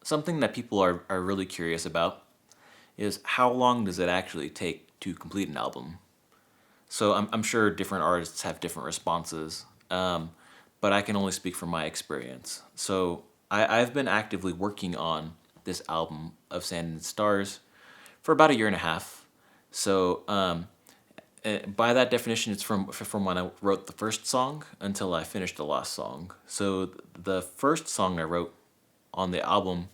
something that people are really curious about is how long does it actually take to complete an album? So I'm sure different artists have different responses, but I can only speak from my experience. So I've been actively working on this album of Sand and Stars for about a year and a half. So by that definition, it's from when I wrote the first song until I finished the last song. So the first song I wrote on the album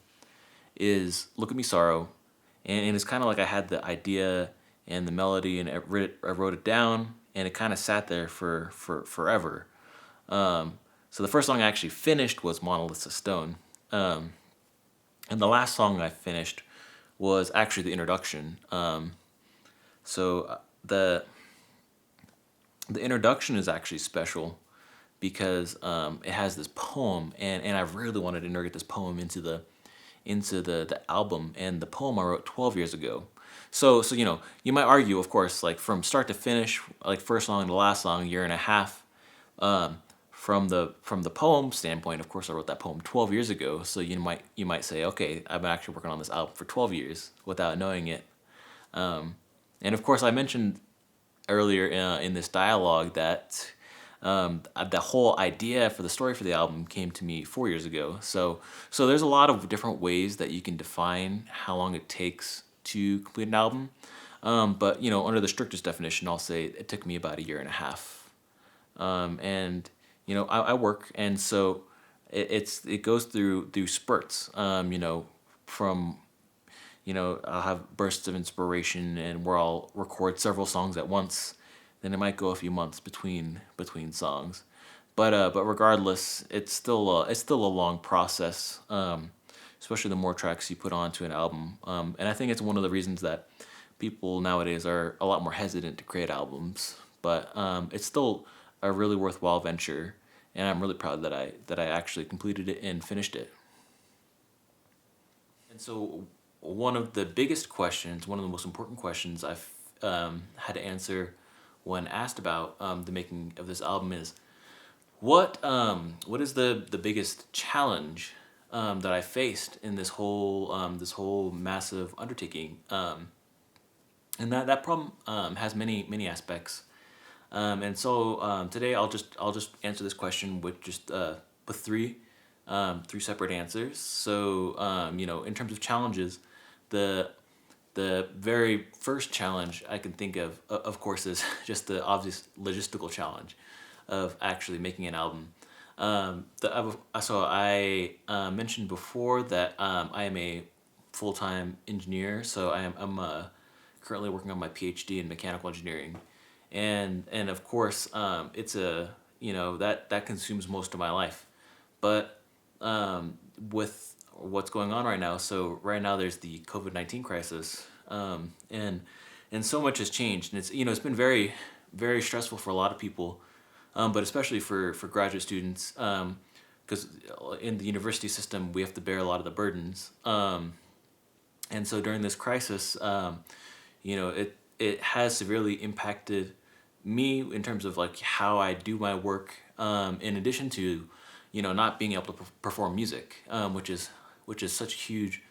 is "Look at Me Sorrow," and it's kind of like I had the idea and the melody, and I wrote it down, and it kind of sat there for forever. So the first song I actually finished was "Monoliths of Stone," and the last song I finished was actually the introduction. So the introduction is actually special because it has this poem, and I really wanted to integrate this poem into the album, and the poem I wrote 12 years ago. So you might argue, of course, like from start to finish, like first song to last song, year and a half. From the poem standpoint, of course, I wrote that poem 12 years ago. So you might say, okay, I've been actually working on this album for 12 years without knowing it. And of course, I mentioned earlier in this dialogue that the whole idea for the story for the album came to me 4 years ago. So there's a lot of different ways that you can define how long it takes to complete an album. But under the strictest definition, I'll say it took me about a year and a half. And I work, and so it goes through spurts. From I'll have bursts of inspiration, and where I'll record several songs at once. Then it might go a few months between songs, but regardless, it's still a long process. Especially the more tracks you put onto an album, and I think it's one of the reasons that people nowadays are a lot more hesitant to create albums. But it's still a really worthwhile venture, and I'm really proud that I actually completed it and finished it. And so one of the biggest questions, one of the most important questions I've had to answer when asked about the making of this album is what is the biggest challenge that I faced in this whole massive undertaking, and that problem has many aspects, and so today I'll just answer this question with with three separate answers. So in terms of challenges, the very first challenge I can think of course, is just the obvious logistical challenge of actually making an album. So I mentioned before that I am a full-time engineer, so I'm currently working on my PhD in mechanical engineering, and of course it's that consumes most of my life, but with what's going on right now. So right now there's the COVID-19 crisis, and so much has changed, and it's been very very stressful for a lot of people, but especially for graduate students, because in the university system we have to bear a lot of the burdens, and so during this crisis, it has severely impacted me in terms of like how I do my work, in addition to not being able to perform music, which is such a huge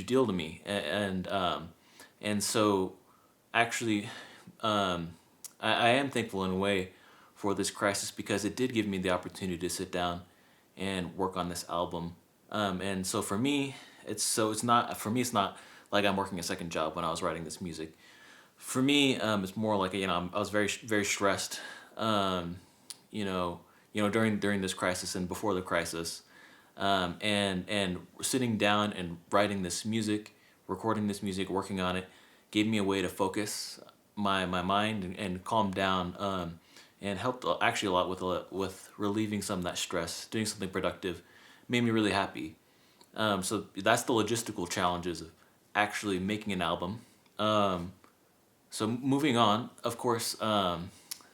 deal to me, and so actually, I am thankful in a way for this crisis, because it did give me the opportunity to sit down and work on this album, and so for me it's not like I'm working a second job when I was writing this music. For me, it's more like I was very very stressed, during this crisis and before the crisis, and sitting down and writing this music, recording this music, working on it, gave me a way to focus my mind and calm down, and helped actually a lot with relieving some of that stress. Doing something productive made me really happy. So that's the logistical challenges of actually making an album. So moving on, of course,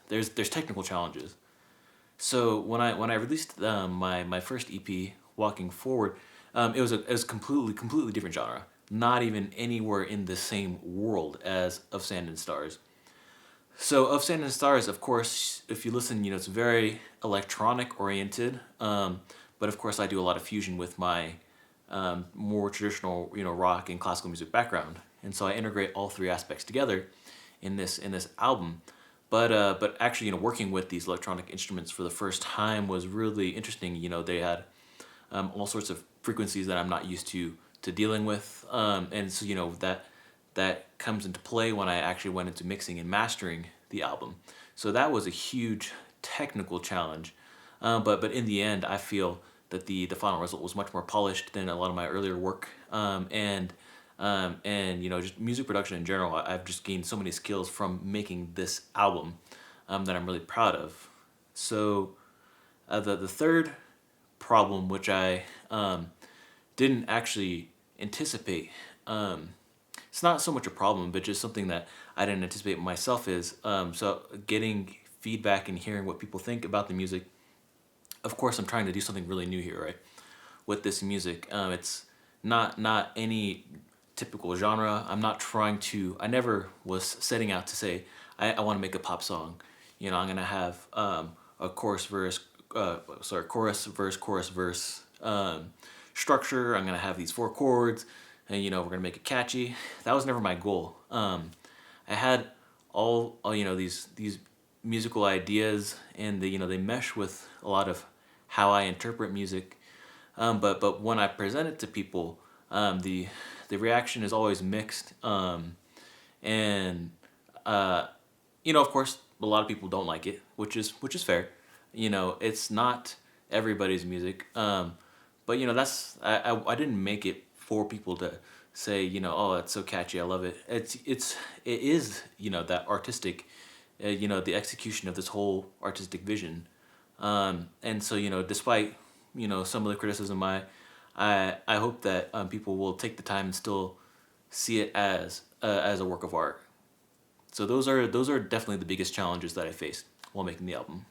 there's technical challenges. So when I released my first EP, Walking Forward, it was completely different genre. Not even anywhere in the same world as Of Sand and Stars. So Of Sand and Stars, of course, if you listen, it's very electronic oriented. But of course, I do a lot of fusion with my more traditional, rock and classical music background, and so I integrate all three aspects together in this album. But actually, working with these electronic instruments for the first time was really interesting. They had all sorts of frequencies that I'm not used to dealing with, and so that comes into play when I actually went into mixing and mastering the album. So that was a huge technical challenge, but in the end, I feel that the final result was much more polished than a lot of my earlier work, and just music production in general. I've just gained so many skills from making this album that I'm really proud of. So the third problem, which I didn't actually anticipate, it's not so much a problem, but just something that I didn't anticipate myself, is so getting feedback and hearing what people think about the music. Of course, I'm trying to do something really new here, right? With this music, it's not any typical genre. I'm not trying to. I never was setting out to say I want to make a pop song. I'm gonna have a chorus verse, chorus verse structure. I'm gonna have these four chords, and we're gonna make it catchy. That was never my goal. I had all these musical ideas, and they mesh with a lot of how I interpret music. But when I present it to people, the reaction is always mixed. And of course, a lot of people don't like it, which is fair. It's not everybody's music. But that's I didn't make it for people to say, oh, it's so catchy, I love it. It is that artistic, the execution of this whole artistic vision. And so despite some of the criticism, I hope that people will take the time and still see it as a work of art. So those are definitely the biggest challenges that I faced while making the album.